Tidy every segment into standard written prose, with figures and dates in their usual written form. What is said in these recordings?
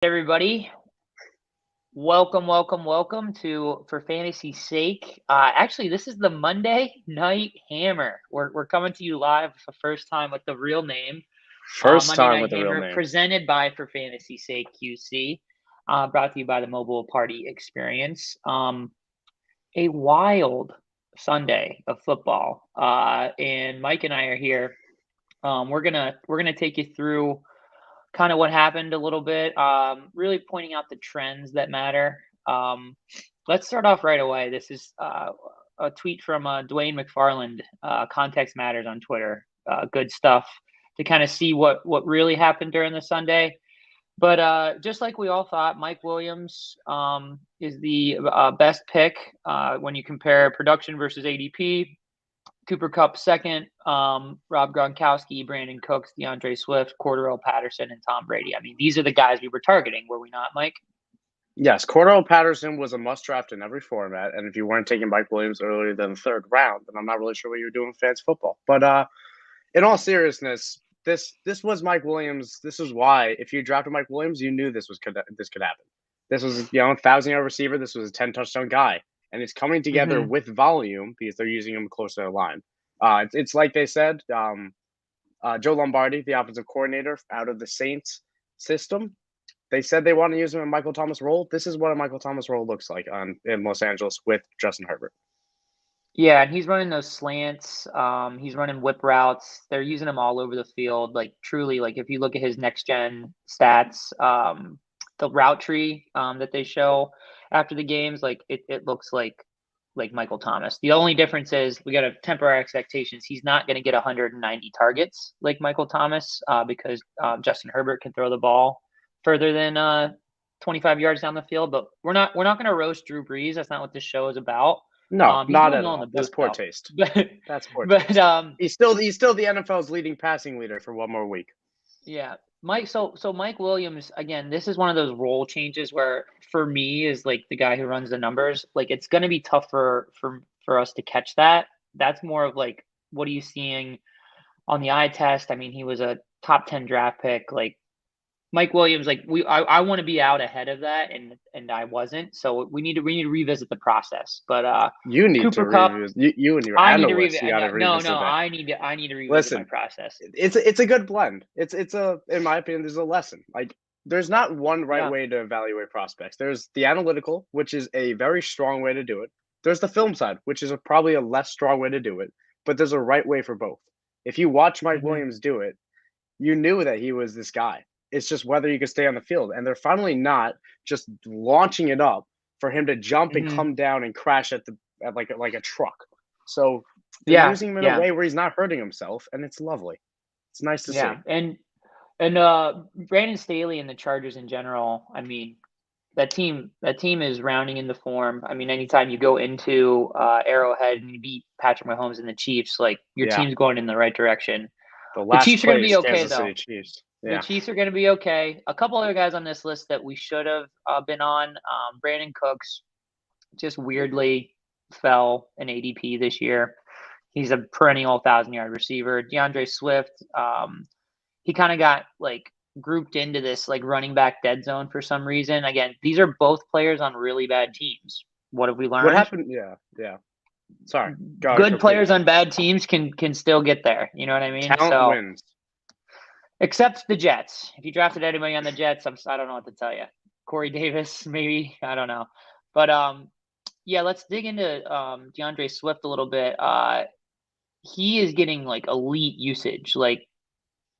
Everybody. Welcome to For Fantasy's Sake. Actually, this is the Monday Night Hammer. We're coming to you live for the first time with the real name. First Monday time Night with a real Hammer, name. presented by For Fantasy's Sake QC, brought to you by the Mobile Party Experience. A wild Sunday of football, and Mike and I are here. We're gonna take you through kind of what happened a little bit, really pointing out the trends that matter. Let's start off right away. This is a tweet from Dwayne McFarland, Context Matters on Twitter. Good stuff to kind of see what really happened during the Sunday. But just like we all thought, Mike Williams is the best pick when you compare production versus ADP. Cooper Kupp second, Rob Gronkowski, Brandon Cooks, DeAndre Swift, Cordarrelle Patterson, and Tom Brady. I mean, these are the guys we were targeting, were we not, Mike? Yes, Cordarrelle Patterson was a must draft in every format, and if you weren't taking Mike Williams earlier than the third round, then I'm not really sure what you were doing with fantasy football. But in all seriousness, this was Mike Williams. This is why if you drafted Mike Williams, you knew this could happen. This was 1,000-yard receiver. This was a 10-touchdown guy, and it's coming together Mm-hmm. with volume because they're using him close to the line. It's like they said. Joe Lombardi, the offensive coordinator out of the Saints system, they said they want to use him in Michael Thomas role. This is what a Michael Thomas role looks like in Los Angeles with Justin Herbert. Yeah, and he's running those slants. He's running whip routes. They're using him all over the field. Like truly, like if you look at his next gen stats, the route tree that they show after the games, like it looks like Michael Thomas. The only difference is we got to temper our expectations. He's not going to get 190 targets like Michael Thomas because Justin Herbert can throw the ball further than 25 yards down the field. But we're not going to roast Drew Brees. That's not what this show is about. No, He's not doing at well in the all. That's booth poor though. taste. But That's poor but taste. He's still the NFL's leading passing leader for one more week. yeah, Mike. So Mike Williams again. This is one of those role changes where for me is like the guy who runs the numbers. Like it's going to be tough for us to catch that. That's more of like what are you seeing on the eye test? I mean, he was a top 10 draft pick. Like Mike Williams, like I want to be out ahead of that, and I wasn't. So we need to revisit the process. But You need to Cooper Cup, revisit. You and your I need to revisit. analysts, you got to No, revisit that. I need to revisit my Listen, process. it's a good blend. It's a in my opinion, there's a lesson. Like there's not one right Yeah. way to evaluate prospects. There's the analytical, which is a very strong way to do it. There's the film side, which is probably a less strong way to do it. But there's a right way for both. If you watch Mike Hmm. Williams do it, you knew that he was this guy. It's just whether you could stay on the field, and they're finally not just launching it up for him to jump and Hmm. come down and crash at like a truck. So they're Yeah. using him in a Yeah. way where he's not hurting himself, and it's lovely. It's nice to see. Yeah. And Brandon Staley and the Chargers in general, I mean, that team is rounding into form. I mean, anytime you go into Arrowhead and you beat Patrick Mahomes and the Chiefs, like your Yeah, team's going in the right direction. the The last Chiefs are going to be place okay Kansas though. City Chiefs. The Yeah, Chiefs are going to be okay. A couple other guys on this list that we should have been on. Brandon Cooks just weirdly fell in ADP this year. He's a perennial 1,000-yard receiver. DeAndre Swift, he kind of got like grouped into this like running back dead zone for some reason. Again, these are both players on really bad teams. What have we what learned? happened? Yeah, yeah. Sorry, go Good complete. players on bad teams can still get there. You know what I mean? Talent So wins. except the Jets. If you drafted anybody on the Jets, I don't know what to tell you. Corey Davis, maybe, I don't know. But yeah, let's dig into DeAndre Swift a little bit. He is getting like elite usage, like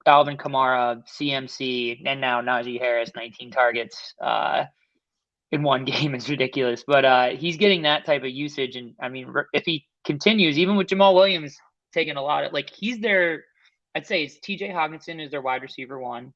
Alvin Kamara, CMC, and now Najee Harris, 19 targets in one game is ridiculous. But he's getting that type of usage, and I mean, if he continues, even with Jamal Williams taking a lot of like he's their, I'd say it's T.J. Hockenson is their wide receiver one,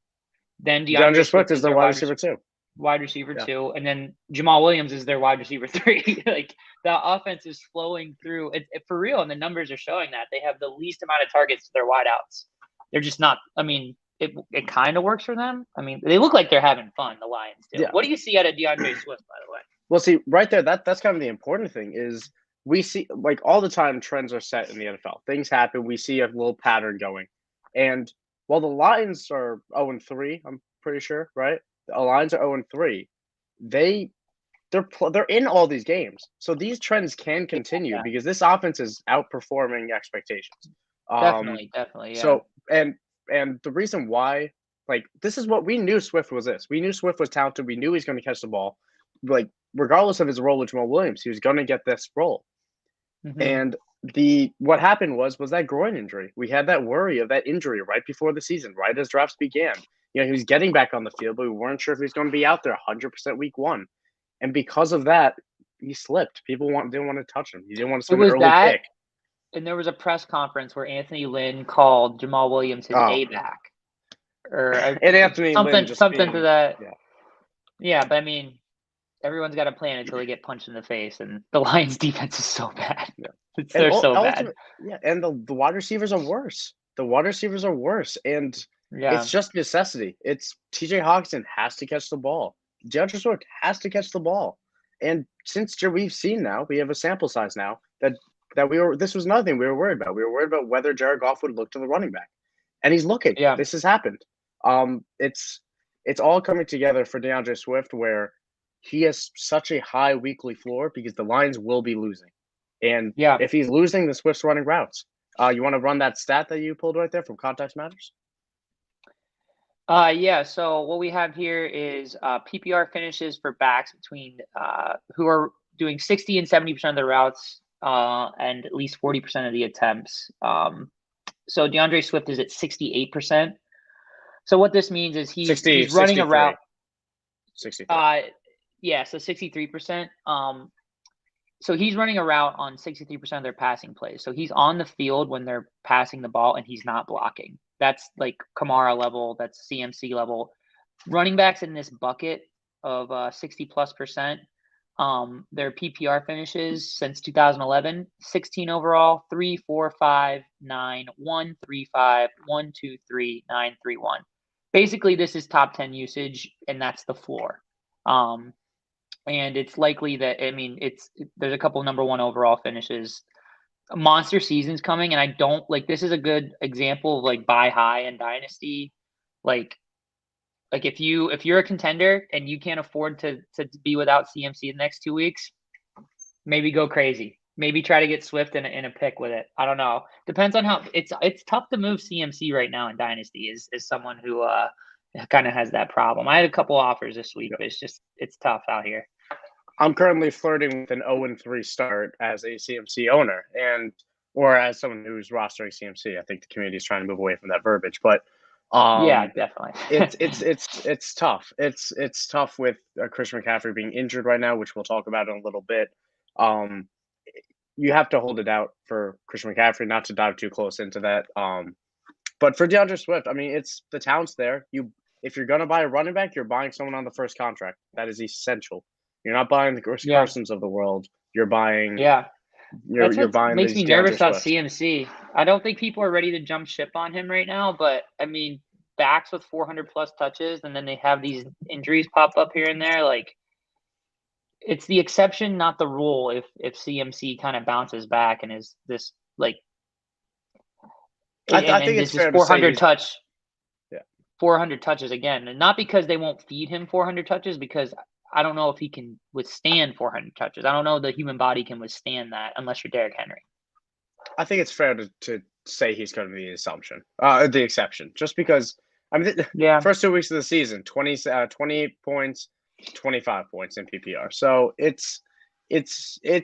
then DeAndre DeAndre Swift Swift is is their their wide receiver too. wide receiver Yeah, two, and then Jamal Williams is their wide receiver three. Like the offense is flowing through it for real, and the numbers are showing that they have the least amount of targets to their wideouts. They're just not. I mean, it kind of works for them. I mean, they look like they're having fun. The Lions do. yeah. What do you see out of DeAndre Swift, by the way? Well, see, right there, that's kind of the important thing is we see like all the time trends are set in the NFL. Things happen. We see a little pattern going, and while the Lions are 0-3, I'm pretty sure, right? The Lions are 0-3. They're in all these games, so these trends can continue Yeah, because this offense is outperforming expectations. Um, definitely, yeah. so and the reason why, like, this is what we knew Swift was this. We knew Swift was talented. We knew he's going to catch the ball, like regardless of his role with Jamal Williams, he was going to get this role. Hmm. And the what happened was that groin injury. We had that worry of that injury right before the season, right as drafts began. He was getting back on the field, but we weren't sure if he was going to be out there 100% week one. And because of that, he slipped. Didn't want to touch him. He didn't want to It spend an was early that, pick. and there was a press conference where Anthony Lynn called Jamal Williams his Oh, A back, or and Anthony Lynn just something to being that. yeah. Yeah, but I mean, everyone's got a plan until they get punched in the face, and the Lions' defense is so bad. Yeah. And They're so bad. ultimately, yeah, and the wide receivers are worse. The wide receivers are worse, and it's Yeah, just necessity. It's TJ Hawkinson has to catch the ball. DeAndre Swift has to catch the ball. And since we've seen now, we have a sample size now that we were. This was another thing we were worried about. We were worried about whether Jared Goff would look to the running back, and he's looking. yeah, This has happened. It's all coming together for DeAndre Swift, where he has such a high weekly floor because the Lions will be losing. And yeah. if he's losing, the Swift's running routes. You want to run that stat that you pulled right there from Context Matters? Yeah. So what we have here is PPR finishes for backs between who are doing 60 and 70% of the routes and at least 40% of the attempts. So DeAndre Swift is at 68%. So what this means is he's running a route. 63. Yeah, so 63%. So he's running a route on 63% of their passing plays. So he's on the field when they're passing the ball and he's not blocking. That's like Kamara level, that's CMC level. Running backs in this bucket of 60 plus percent, their PPR finishes since 2011, 16 overall, 3, 4, 5, 9, 1, 3, 5, 1, 2, 3, 9, 3, 1. Basically, this is top 10 usage, and that's the floor. And it's likely that there's a couple number one overall finishes. A monster season's coming, and I don't like this is a good example of like buy high and dynasty. Like if you're a contender and you can't afford to be without CMC the next 2 weeks, maybe go crazy. Maybe try to get Swift in a pick with it. I don't know. Depends on how it's tough to move CMC right now in dynasty. Is someone who kind of has that problem. I had a couple offers this week, but it's tough out here. I'm currently flirting with an 0-3 start as a CMC owner or as someone who's rostering CMC. I think the community is trying to move away from that verbiage, but yeah, definitely. it's tough. It's tough with Christian McCaffrey being injured right now, which we'll talk about in a little bit. You have to hold it out for Christian McCaffrey, not to dive too close into that. But for DeAndre Swift, I mean, it's the talent's there. If you're gonna buy a running back, you're buying someone on the first contract. That is essential. You're not buying the Carsons of the world. You're buying. Yeah. You're buying makes these me nervous about Swift. CMC. I don't think people are ready to jump ship on him right now, but I mean, backs with 400 plus touches, and then they have these injuries pop up here and there. Like, it's the exception, not the rule. If CMC kind of bounces back and is this like, I think it's fair 400 to say 400 touches again, and not because they won't feed him 400 touches, because I don't know if he can withstand 400 touches. I don't know if the human body can withstand that unless you're Derrick Henry. I think it's fair to say he's going to be the exception, just because. I mean, first 2 weeks of the season, 28 points, 25 points in PPR. So it's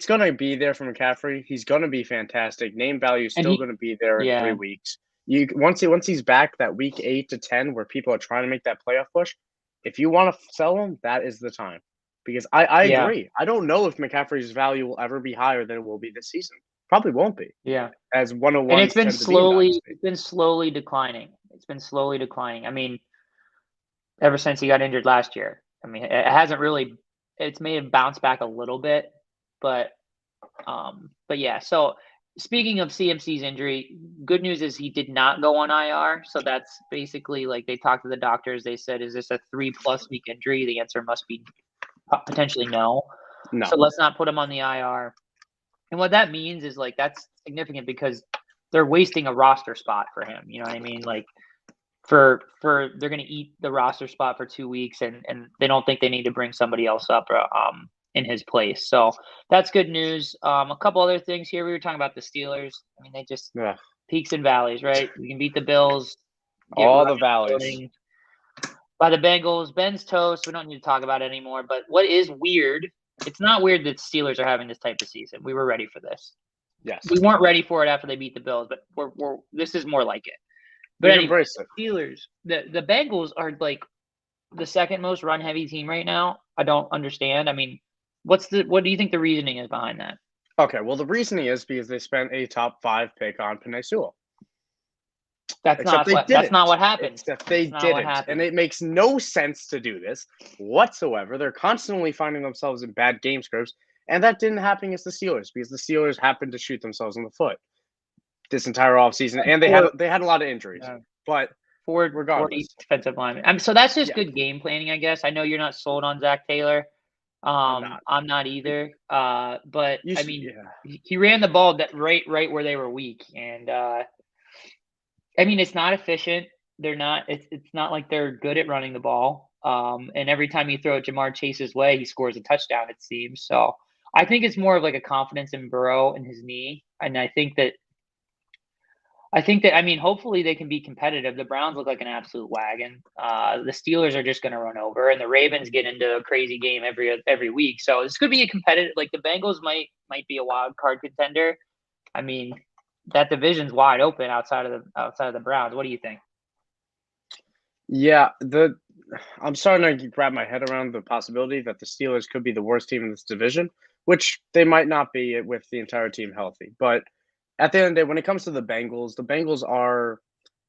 going to be there for McCaffrey. He's going to be fantastic. Name value is still going to be there in 3 weeks. Once he's back that week 8 to 10, where people are trying to make that playoff push, if you want to sell him, that is the time. Because I agree. I don't know if McCaffrey's value will ever be higher than it will be this season. Probably won't be. Yeah. As 101. And it's been slowly declining. It's been slowly declining. I mean, ever since he got injured last year. I mean, it hasn't really. It's made him bounce back a little bit, but yeah. So speaking of CMC's injury, good news is he did not go on IR. So that's basically like they talked to the doctors. They said, "Is this a 3+ week injury?" The answer must be potentially no. So let's not put him on the IR. And what that means is like that's significant because they're wasting a roster spot for him. You know what I mean? Like they're going to eat the roster spot for 2 weeks, and they don't think they need to bring somebody else up in his place. So that's good news. A couple other things here. We were talking about the Steelers. I mean, they just peaks and valleys, right? We can beat the Bills. All the valleys. By the Bengals. Ben's toast. We don't need to talk about it anymore. But what is weird, it's not weird that Steelers are having this type of season. We were ready for this. Yes. We weren't ready for it after they beat the Bills, but this is more like it. But anyway, Steelers, the Bengals are like the second most run heavy team right now. I don't understand. I mean, what do you think the reasoning is behind that? Okay, well, the reasoning is because they spent a top 5 pick on Penei Sewell. That's not what happened. Except they didn't. And it makes no sense to do this whatsoever. They're constantly finding themselves in bad game scripts. And that didn't happen against the Steelers because the Steelers happened to shoot themselves in the foot this entire offseason. And they had a lot of injuries. Yeah. But regardless. Defensive linemen. So that's just good game planning, I guess. I know you're not sold on Zach Taylor. I'm not either. But he ran the ball right where they were weak. And I mean, it's not efficient. They're not. It's not like they're good at running the ball. And every time you throw it Jamar Chase's way, he scores a touchdown. It seems so. I think it's more of like a confidence in Burrow and his knee, and I think that. I mean, hopefully they can be competitive. The Browns look like an absolute wagon. The Steelers are just going to run over, and the Ravens get into a crazy game every week. So this could be a competitive. Like the Bengals might be a wild card contender. I mean, that division's wide open outside of the Browns. What do you think? Yeah, I'm starting to wrap my head around the possibility that the Steelers could be the worst team in this division, which they might not be with the entire team healthy. But at the end of the day, when it comes to the Bengals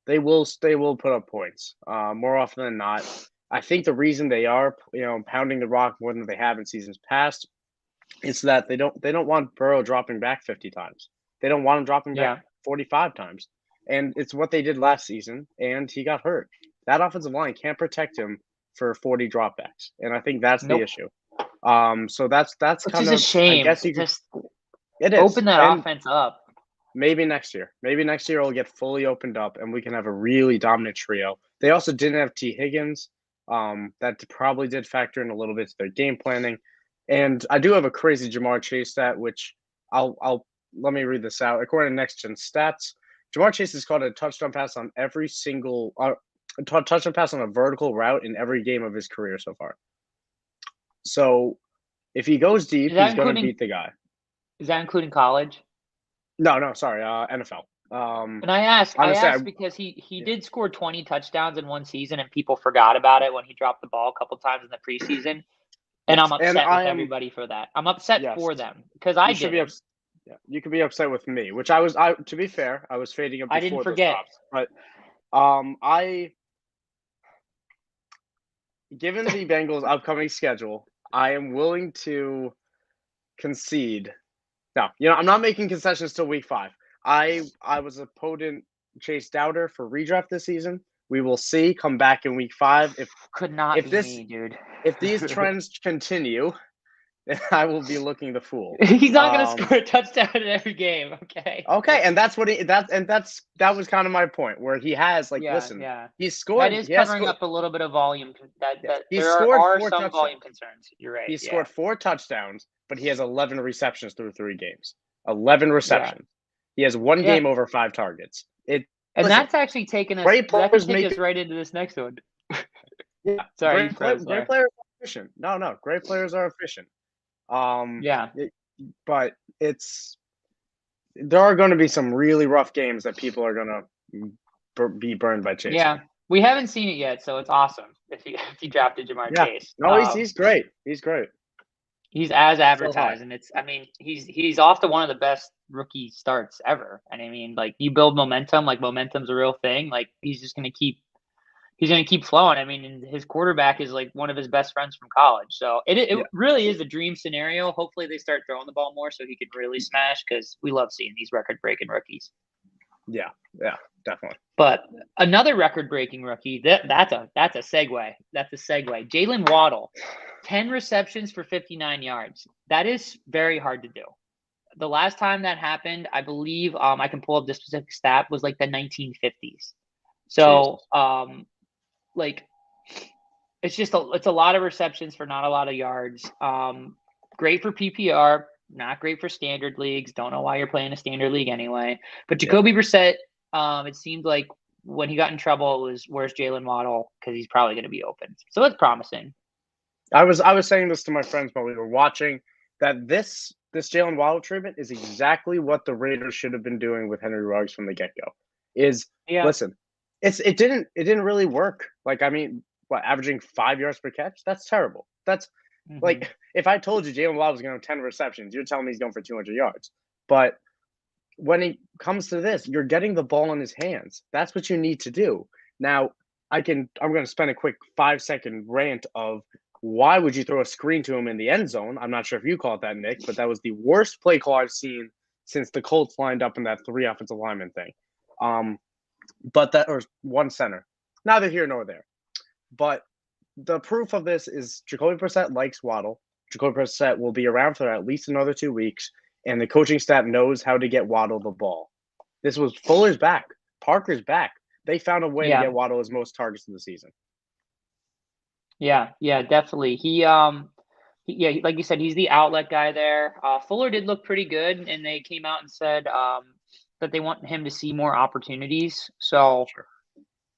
they will put up points more often than not. I think the reason they are pounding the rock more than they have in seasons past is that they don't want Burrow dropping back 50 times. They don't want him dropping back 45 times. And it's what they did last season, and he got hurt. That offensive line can't protect him for 40 dropbacks, and I think that's the issue. So that's kind of a shame. I guess you just it is. Open that offense up. Maybe next year. Maybe next year it'll get fully opened up, and we can have a really dominant trio. They also didn't have T. Higgins. That probably did factor in a little bit to their game planning. And I do have a crazy Jamar Chase stat, which I'll let me read this out. According to Next Gen Stats, Jamar Chase has caught a touchdown pass on every single touchdown pass on a vertical route in every game of his career so far. So if he goes deep, he's going to beat the guy. Is that including college? No, sorry, NFL. And I asked because he did score 20 touchdowns in one season, and people forgot about it when he dropped the ball a couple times in the preseason. And I'm upset with everybody for that. I'm upset for them because I did. You could be upset with me, which I was. To be fair, I was fading him before I didn't forget. But given the Bengals' upcoming schedule, I am willing to concede. No, I'm not making concessions till week 5. I was a potent Chase doubter for redraft this season. We will see. Come back in week 5. Me, dude. If these trends continue, then I will be looking the fool. He's not going to score a touchdown in every game. Okay. Okay, and that's what that was kind of my point, where he has he's scored. That is covering up a little bit of volume. There are some volume concerns. You're right. He scored 4 touchdowns, but he has 11 receptions through 3 games. 11 receptions. He has 1 game over 5 targets. That's actually taken us. That can take us right into this next one. Yeah, sorry. Great players are efficient. No, great players are efficient. But there are going to be some really rough games that people are going to be burned by Chase. Yeah, we haven't seen it yet, so it's awesome if you drafted Jamar Chase. No, he's great. He's great. He's as advertised, and he's off to one of the best rookie starts ever. And I mean, like, you build momentum, like momentum's a real thing. Like, he's just going to keep flowing. I mean, and his quarterback is like one of his best friends from college. So it really is a dream scenario. Hopefully they start throwing the ball more so he can really smash, because we love seeing these record-breaking rookies. Yeah, definitely. But another record-breaking rookie, that's a segue. That's a segue. Jalen Waddle, 10 receptions for 59 yards. That is very hard to do. The last time that happened, I believe, I can pull up this specific stat, was like the 1950s. So, Jesus. like it's a lot of receptions for not a lot of yards. Great for PPR, not great for standard leagues. Don't know why you're playing a standard league anyway. But Yeah. Jacoby Brissett, it seemed like when he got in trouble, it was where's Jalen Waddle because he's probably going to be open. So that's promising. I was saying this to my friends while we were watching that this Jalen Waddle treatment is exactly what the Raiders should have been doing with Henry Ruggs from the get go. Is Yeah. listen, it didn't really work. Like I mean, what averaging 5 yards per catch? That's terrible. That's Mm-hmm. like if I told you Jalen Waddle was going to have 10 receptions, you're telling me he's going for 200 yards. But when it comes to this, you're getting the ball in his hands. That's what you need to do. Now, I'm going to spend a quick 5-second rant of why would you throw a screen to him in the end zone? I'm not sure if you call it that, Nick, but that was the worst play call I've seen since the Colts lined up in that 3 offensive lineman thing. But that or one center. Neither here nor there. But the proof of this is Jacoby Brissett likes Waddle. Jacoby Brissett will be around for at least another 2 weeks, and the coaching staff knows how to get Waddle the ball. This was Fuller's back. Parker's back. They found a way to Yeah. get Waddle his most targets in the season. Yeah, definitely. Yeah, like you said, he's the outlet guy there. Fuller did look pretty good, and they came out and said that they want him to see more opportunities. So Sure.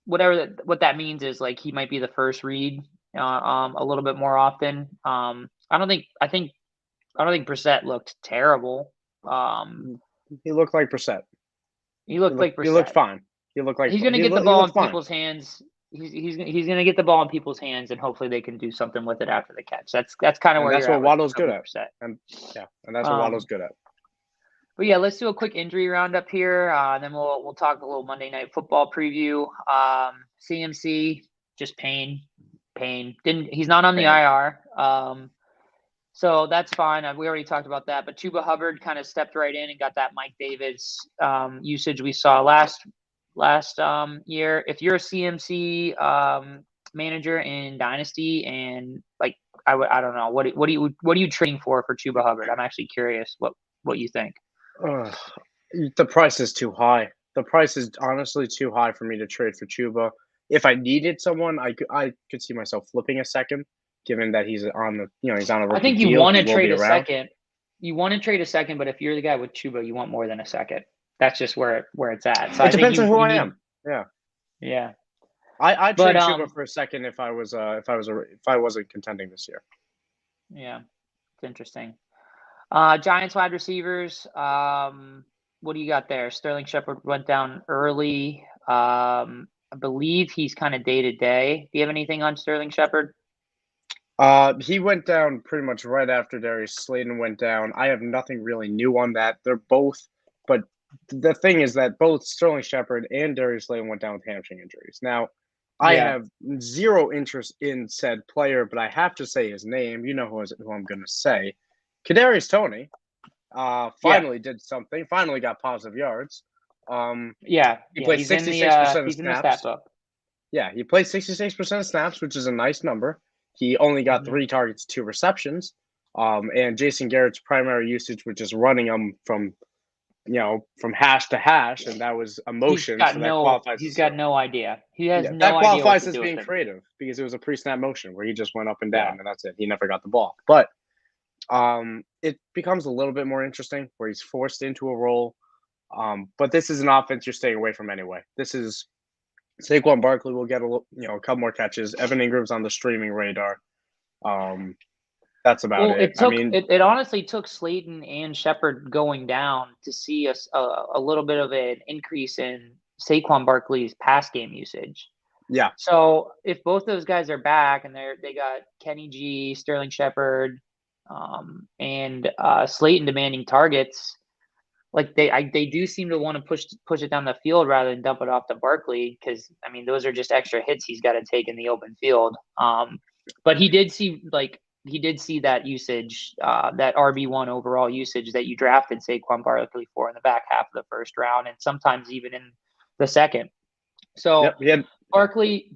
what that means is like he might be the first read a little bit more often. I don't think Brissett looked terrible. He looked like Brissett. He looked like He looked Brissett. fine. He looked like He's going to he, get the looked, he ball looked in fine. people's hands. He's going to get the ball in people's hands, and hopefully they can do something with it after the catch. That's kind of And where that's you're what at with Waddle's good Jacoby at. Brissett. And that's what Waddle's good at. But yeah, let's do a quick injury roundup here. Then we'll talk a little Monday Night Football preview. CMC just pain. He's not on the IR. So that's fine. We already talked about that. But Chuba Hubbard kind of stepped right in and got that Mike Davis usage we saw last year. If you're a CMC manager in Dynasty, and like I don't know what are you trading for Chuba Hubbard? I'm actually curious what you think. The price is too high. The price is honestly too high for me to trade for Chuba. If I needed someone, I could see myself flipping a second, given that he's on he's on a rookie I think you deal. want to He will trade be a around. second. You want to trade a second, but if you're the guy with Chuba, you want more than a second. That's just where it's at. So It depends on who I am. Yeah. Yeah. I'd trade Chuba for a second if I wasn't contending this year. Yeah, it's interesting. Giants wide receivers. What do you got there? Sterling Shepard went down early. I believe he's kind of day to day. Do you have anything on Sterling Shepard? He went down pretty much right after Darius Slayton went down. I have nothing really new on that. They're both, but the thing is that both Sterling Shepard and Darius Slayton went down with hamstring injuries. Now, I have zero interest in said player, but I have to say his name. You know who I'm going to say. Kadarius Toney finally did something. Finally got positive yards. He played 66% of snaps. Yeah, he played 66% of snaps, which is a nice number. He only got 3 targets, 2 receptions. And Jason Garrett's primary usage was just running them from hash to hash, and that was a motion. He's got no idea. He has no idea. That qualifies as being creative because it was a pre-snap motion where he just went up and down, and that's it. He never got the ball. But it becomes a little bit more interesting where he's forced into a role. But this is an offense you're staying away from anyway. This is Saquon Barkley will get a couple more catches. Evan Ingram's on the streaming radar. That's about it. It honestly took Slayton and Shepard going down to see a little bit of an increase in Saquon Barkley's pass game usage. Yeah. So if both those guys are back and they got Kenny G, Sterling Shepard, and Slayton demanding targets, like they do seem to want to push it down the field rather than dump it off to Barkley, because those are just extra hits he's got to take in the open field. But he did see that usage, that RB1 overall usage that you drafted Saquon Barkley for in the back half of the first round, and sometimes even in the second. So Barkley,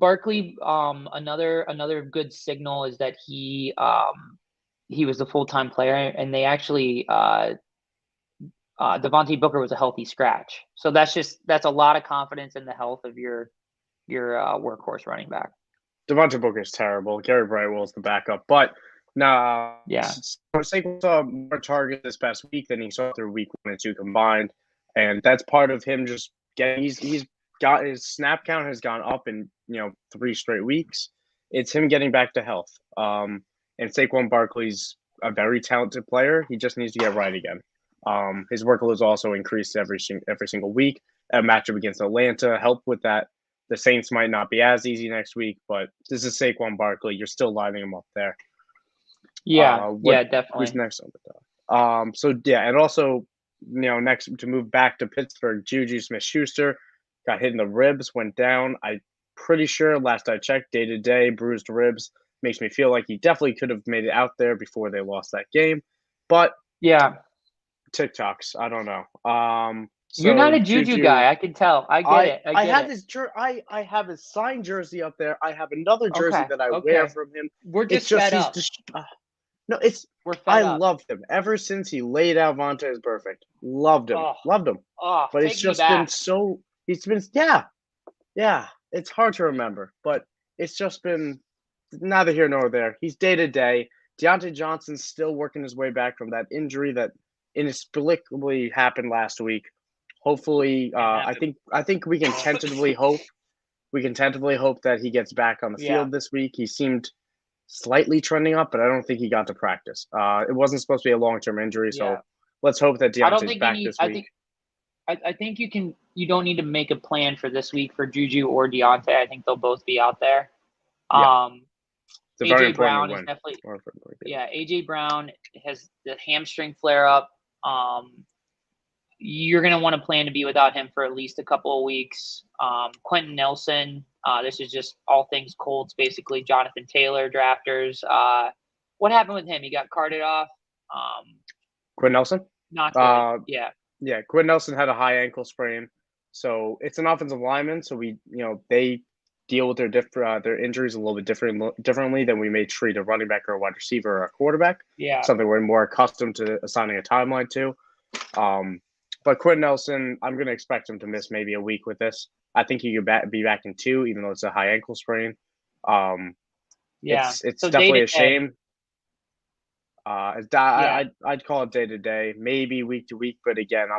another good signal is that he was a full-time player, and they actually Devontae Booker was a healthy scratch. So that's a lot of confidence in the health of your workhorse running back. Devontae Booker's terrible. Gary Brightwell's the backup, but nah, Yeah. Saquon saw more targets this past week than he saw through week 1 and 2 combined, and that's part of him just getting. He's got his snap count has gone up in 3 straight weeks. It's him getting back to health. And Saquon Barkley's a very talented player. He just needs to get right again. His workload is also increased every single week. A matchup against Atlanta helped with that. The Saints might not be as easy next week, but this is Saquon Barkley. You're still lining him up there. Yeah, definitely. Who's next on the top? And also, next to move back to Pittsburgh, Juju Smith-Schuster got hit in the ribs, went down. I'm pretty sure, last I checked, day-to-day, bruised ribs. Makes me feel like he definitely could have made it out there before they lost that game. But yeah, TikToks, I don't know. You're not a Juju guy. I can tell. I get it. I have his signed jersey up there. I have another jersey that I wear from him. We're just fed up. We're fed up. Loved him ever since he laid out Vontaze Burfict. Loved him. Loved him. But it's just been so. It's been It's hard to remember, but it's just been neither here nor there. He's day to day. Deontay Johnson's still working his way back from that injury that inexplicably happened last week. Hopefully, I think we can tentatively hope. We can tentatively hope that he gets back on the field this week. He seemed slightly trending up, but I don't think he got to practice. It wasn't supposed to be a long-term injury, so let's hope that Deontay's back this week. I think you don't need to make a plan for this week for Juju or Deontay. I think they'll both be out there. AJ Brown is definitely AJ Brown has the hamstring flare up. You're going to want to plan to be without him for at least a couple of weeks. Quentin Nelson, this is just all things Colts, basically. Jonathan Taylor, drafters. What happened with him? He got carted off. Quentin Nelson? Not good. Yeah, Quentin Nelson had a high ankle sprain. So it's an offensive lineman. So they deal with their injuries a little bit differently than we may treat a running back or a wide receiver or a quarterback. Yeah. Something we're more accustomed to assigning a timeline to. But Quentin Nelson, I'm going to expect him to miss maybe a week with this. I think he could be back in 2, even though it's a high ankle sprain. It's so definitely a shame. I'd call it day to day, maybe week to week. But again,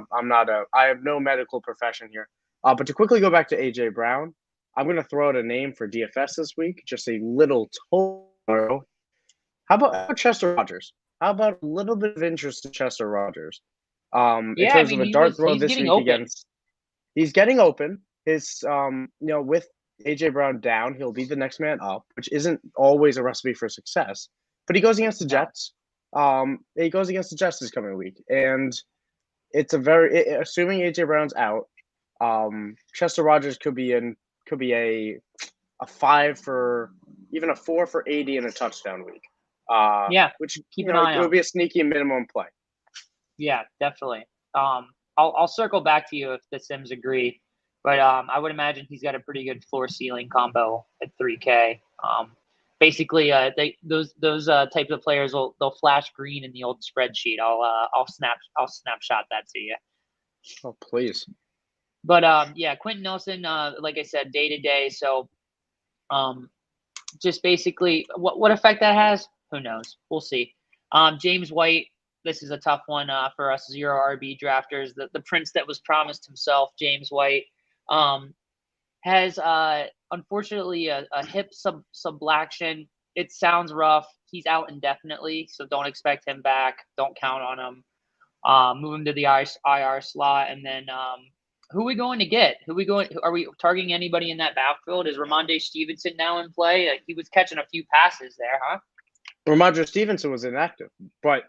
I have no medical profession here. But to quickly go back to AJ Brown, I'm going to throw out a name for DFS this week. Just a little How about Chester Rogers? How about a little bit of interest in Chester Rogers? In terms of a dart throw this week against, he's getting open. His with AJ Brown down, he'll be the next man up, which isn't always a recipe for success. But he goes against the Jets. He goes against the Jets this coming week, and it's assuming AJ Brown's out. Chester Rogers could be a 5 for even a 4 for 80 and a touchdown week. Which keep an eye on. It would be a sneaky minimum play. Yeah, definitely. I'll circle back to you if the Sims agree, but I would imagine he's got a pretty good floor ceiling combo at 3K. Basically, those types of players they'll flash green in the old spreadsheet. I'll snapshot that to you. Oh, please. But Quentin Nelson, like I said, day to day. So, just basically, what effect that has, who knows? We'll see. James White. This is a tough one for us zero RB drafters. The prince that was promised himself, James White, has unfortunately a hip subluxation. It sounds rough. He's out indefinitely, so don't expect him back. Don't count on him. Move him to the IR slot, and then who are we going to get? Are we targeting anybody in that backfield? Is Ramondre Stevenson now in play? He was catching a few passes there, huh? Ramondre Stevenson was inactive, but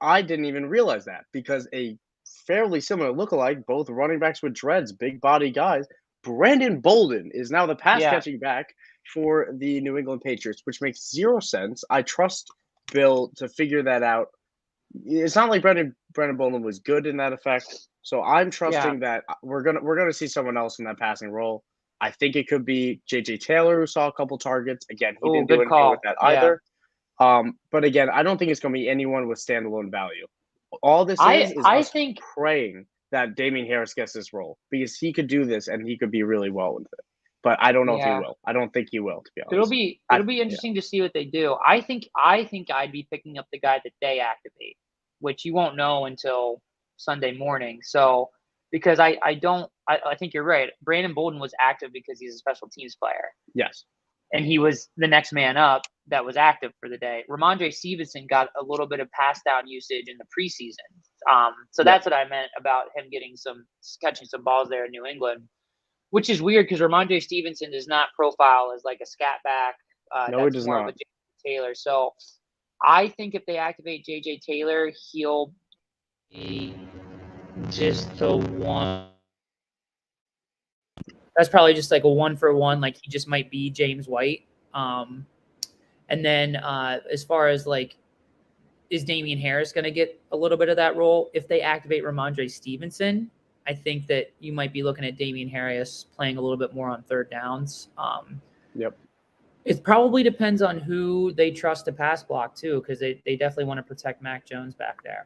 I didn't even realize that because a fairly similar lookalike, both running backs with dreads, big body guys, Brandon Bolden is now the pass catching back for the New England Patriots, which makes 0 sense. I trust Bill to figure that out. It's not like Brandon Bolden was good in that effect, so I'm trusting that we're gonna see someone else in that passing role. I think it could be JJ Taylor, who saw a couple targets. Again, he didn't do anything with that either. But again, I don't think it's going to be anyone with standalone value. All this is us praying that Damien Harris gets this role because he could do this and he could be really well with it. but I don't know if he Yeah. will. I don't think he will, to be It'll honest. be I, it'll be yeah. interesting to see what they do. I think I'd be picking up the guy that they activate, which you won't know until Sunday morning. So because I think you're right. Brandon Bolden was active because he's a special teams player. Yes. And he was the next man up that was active for the day. Ramondre Stevenson got a little bit of pass down usage in the preseason. So that's what I meant about him catching some balls there in New England, which is weird because Ramondre Stevenson does not profile as like a scat back. No, it That's does more of a not. J.J. Taylor. So I think if they activate J.J. Taylor, he'll be just the one. That's probably just like a 1-for-1. Like he just might be James White. And then as far as like, is Damian Harris going to get a little bit of that role? If they activate Ramondre Stevenson, I think that you might be looking at Damian Harris playing a little bit more on third downs. Yep. It probably depends on who they trust to pass block too, because they definitely want to protect Mac Jones back there.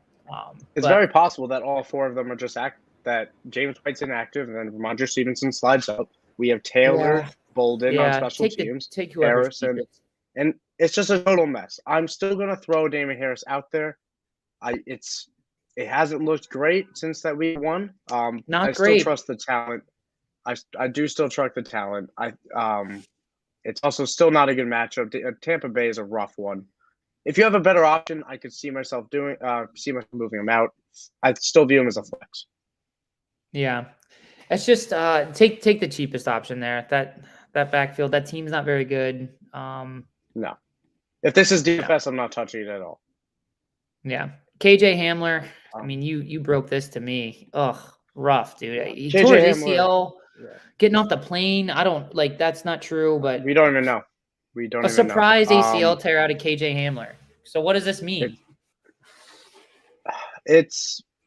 It's very possible that all four of them are just that James White's inactive and then Ramondre Stevenson slides up. We have Taylor, Bolden on special teams, take whoever's Harris, and it's just a total mess. I'm still gonna throw Damian Harris out there. It hasn't looked great since that week one. I still trust the talent. I do still trust the talent. It's also still not a good matchup. Tampa Bay is a rough one. If you have a better option, I could see myself moving him out. I still view him as a flex. Yeah, it's just take the cheapest option there. That backfield, that team's not very good. No, if this is DFS, I'm not touching it at all. Yeah, KJ Hamler. I mean, you broke this to me. Ugh, rough, dude. He tore his ACL getting off the plane. I don't like. That's not true, but we don't even know. We don't. A surprise ACL tear out of KJ Hamler. So what does this mean?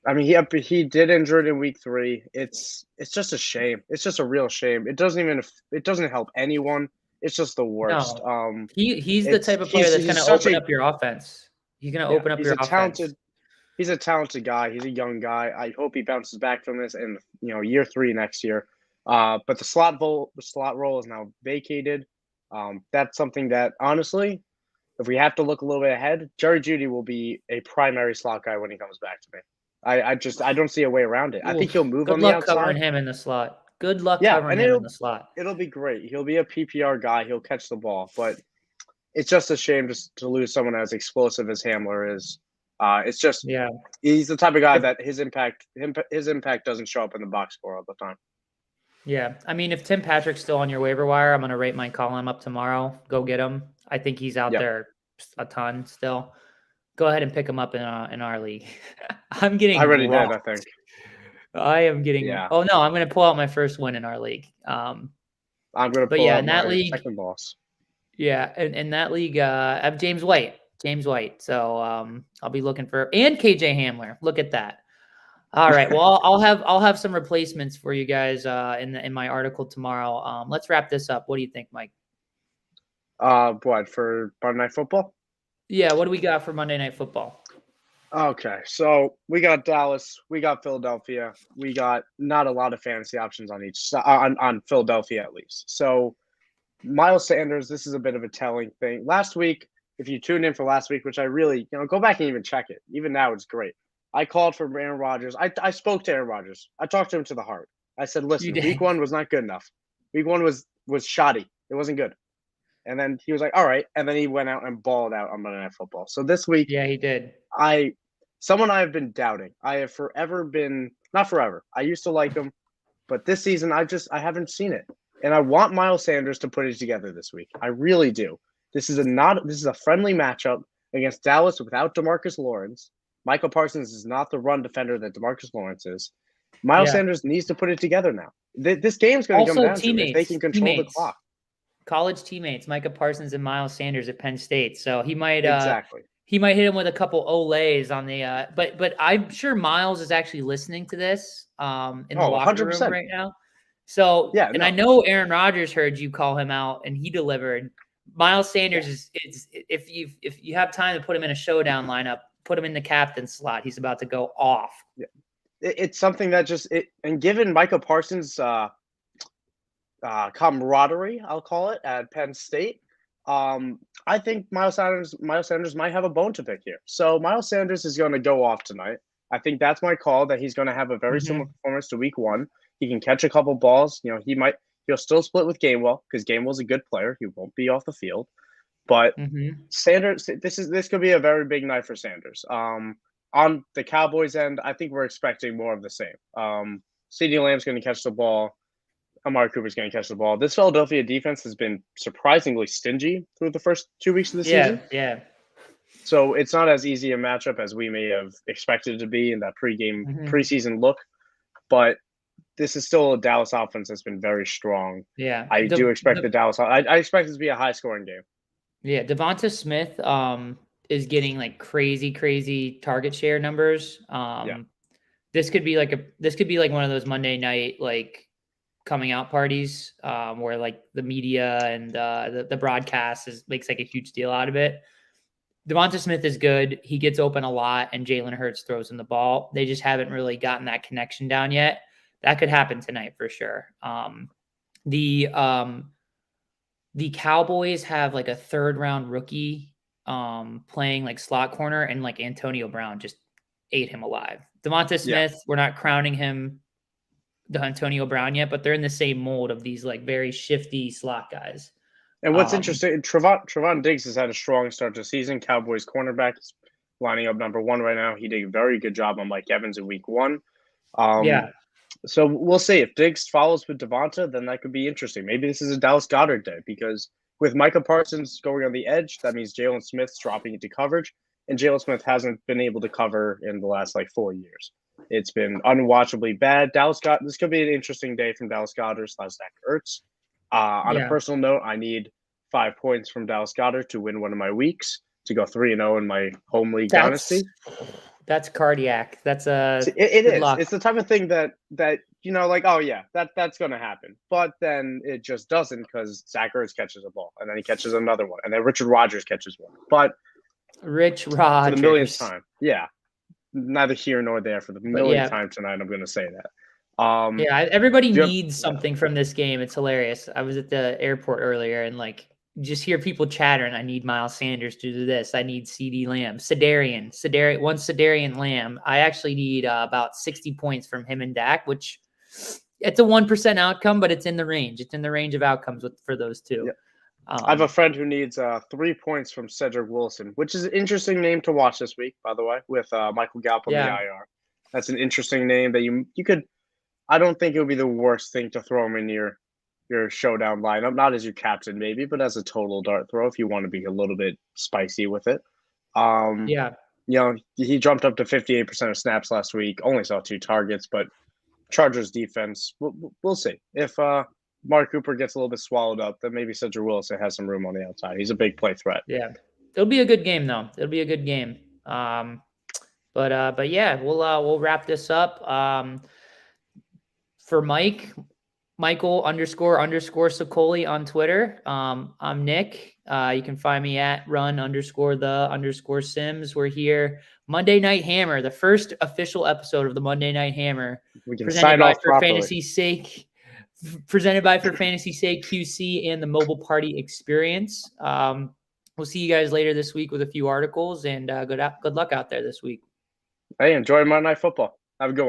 I mean, he did injure it in week 3. It's just a shame. It's just a real shame. It doesn't help anyone. It's just the worst. No. He's the type of player that's going to open up your offense. He's going to open up your offense. He's a talented guy. He's a young guy. I hope he bounces back from this in year 3 next year. But the slot role is now vacated. That's something that honestly, if we have to look a little bit ahead, Jerry Jeudy will be a primary slot guy when he comes back to me. I don't see a way around it. I think he'll move on the outside. Good luck covering him in the slot. Good luck covering him in the slot. It'll be great. He'll be a PPR guy. He'll catch the ball, but it's just a shame just to lose someone as explosive as Hamler is. It's just he's the type of guy that his impact doesn't show up in the box score all the time. Yeah, I mean, if Tim Patrick's still on your waiver wire, I'm going to rate my column up tomorrow. Go get him. I think he's out there a ton still. Go ahead and pick him up in our league. I already did, I think. I am getting. Yeah. Oh no, I'm going to pull out my first win in our league. I'm going to pull out my second loss. Yeah, in that league, I have James White. So I'll be looking for and KJ Hamler. Look at that. All right. Well, I'll have some replacements for you guys in my article tomorrow. Let's wrap this up. What do you think, Mike? What for Monday Night Football? Yeah. What do we got for Monday Night Football? Okay, so we got Dallas, we got Philadelphia, we got not a lot of fantasy options on each on Philadelphia at least. So Miles Sanders, this is a bit of a telling thing. Last week, if you tuned in for last week, which I really go back and even check it. Even now, it's great. I called for Aaron Rodgers. I spoke to Aaron Rodgers. I talked to him to the heart. I said, listen, week 1 was not good enough. Week 1 was shoddy. It wasn't good. And then he was like, all right. And then he went out and balled out on Monday Night Football. So this week. Yeah, he did. Someone I have been doubting. I have forever been, not forever. I used to like him. But this season, I haven't seen it. And I want Miles Sanders to put it together this week. I really do. This is a friendly matchup against Dallas without DeMarcus Lawrence. Michael Parsons is not the run defender that DeMarcus Lawrence is. Miles Sanders needs to put it together now. This game's going to come down to if they can control the clock. College teammates, Micah Parsons and Miles Sanders at Penn State. So he might exactly. He might hit him with a couple olays on the but I'm sure Miles is actually listening to this in the locker 100%. room right now. So I know Aaron Rodgers heard you call him out and he delivered. Miles Sanders is if you have time to put him in a showdown lineup, put him in the captain slot. He's about to go off. Yeah. It's something that and given Micah Parsons' camaraderie, I'll call it, at Penn State. I think Miles Sanders might have a bone to pick here. So Miles Sanders is going to go off tonight. I think that's my call, that he's going to have a very similar performance to week one. He can catch a couple balls. He'll still split with Gainwell because Gainwell's a good player. He won't be off the field. But Sanders, this could be a very big night for Sanders. On the Cowboys end, I think we're expecting more of the same. CeeDee Lamb's going to catch the ball. Amari Cooper's going to catch the ball. This Philadelphia defense has been surprisingly stingy through the first 2 weeks of the season. Yeah. So it's not as easy a matchup as we may have expected it to be in that preseason look. But this is still a Dallas offense that's been very strong. Yeah. I do expect the Dallas. I expect it to be a high-scoring game. Yeah, Devonta Smith is getting like crazy target share numbers. This could be like one of those Monday night like coming out parties where like the media and the broadcast makes like a huge deal out of it. Devonta Smith is good. He gets open a lot, and Jalen Hurts throws him the ball. They just haven't really gotten that connection down yet. That could happen tonight for sure. The Cowboys have like a third-round rookie playing like slot corner, and like Antonio Brown just ate him alive. Devonta Smith, we're not crowning him the Antonio Brown yet, but they're in the same mold of these like very shifty slot guys. And what's interesting, Trevon Diggs has had a strong start to the season. Cowboys cornerback is lining up number one right now. He did a very good job on Mike Evans in week one. So we'll see. If Diggs follows with Devonta, then that could be interesting. Maybe this is a Dallas Goedert day, because with Micah Parsons going on the edge, that means Jalen Smith's dropping into coverage, and Jalen Smith hasn't been able to cover in the last 4 years. It's been unwatchably bad. This could be an interesting day from Dallas Goedert / Zach Ertz. On a personal note, I need 5 points from Dallas Goedert to win one of my weeks to go 3-0 in my home league dynasty. That's cardiac. That's it is. Luck. It's the type of thing that that's going to happen. But then it just doesn't, because Zach Ertz catches a ball, and then he catches another one, and then Richard Rodgers catches one. But Rich Rodgers, for the millionth time, neither here nor there. For the millionth time tonight, I'm going to say that. Everybody needs something from this game. It's hilarious. I was at the airport earlier, and just hear people chattering. I need Miles Sanders to do this. I need CeeDee Lamb, Cedarian Lamb. I actually need about 60 points from him and Dak, which it's a 1% outcome, but it's in the range. It's in the range of outcomes for those two. Yeah. I have a friend who needs 3 points from Cedric Wilson, which is an interesting name to watch this week, by the way, with Michael Gallup on the IR. That's an interesting name that you could. I don't think it would be the worst thing to throw him in your showdown lineup, not as your captain maybe, but as a total dart throw if you want to be a little bit spicy with it. He jumped up to 58% of snaps last week, only saw 2 targets, but Chargers defense, we'll see. If Mark Cooper gets a little bit swallowed up, then maybe Cedric Wilson has some room on the outside. He's a big play threat. Yeah. It'll be a good game though. It'll be a good game. But yeah, we'll wrap this up. For Michael __Sicoli on Twitter. I'm Nick. You can find me at run_the_Sims. We're here Monday Night Hammer, the first official episode of the Monday Night Hammer. We can sign off for Fantasy's sake. Presented by For Fantasy's Sake QC and the Mobile Party Experience. We'll see you guys later this week with a few articles, and good luck out there this week. Hey, enjoy Monday Night Football. Have a good one.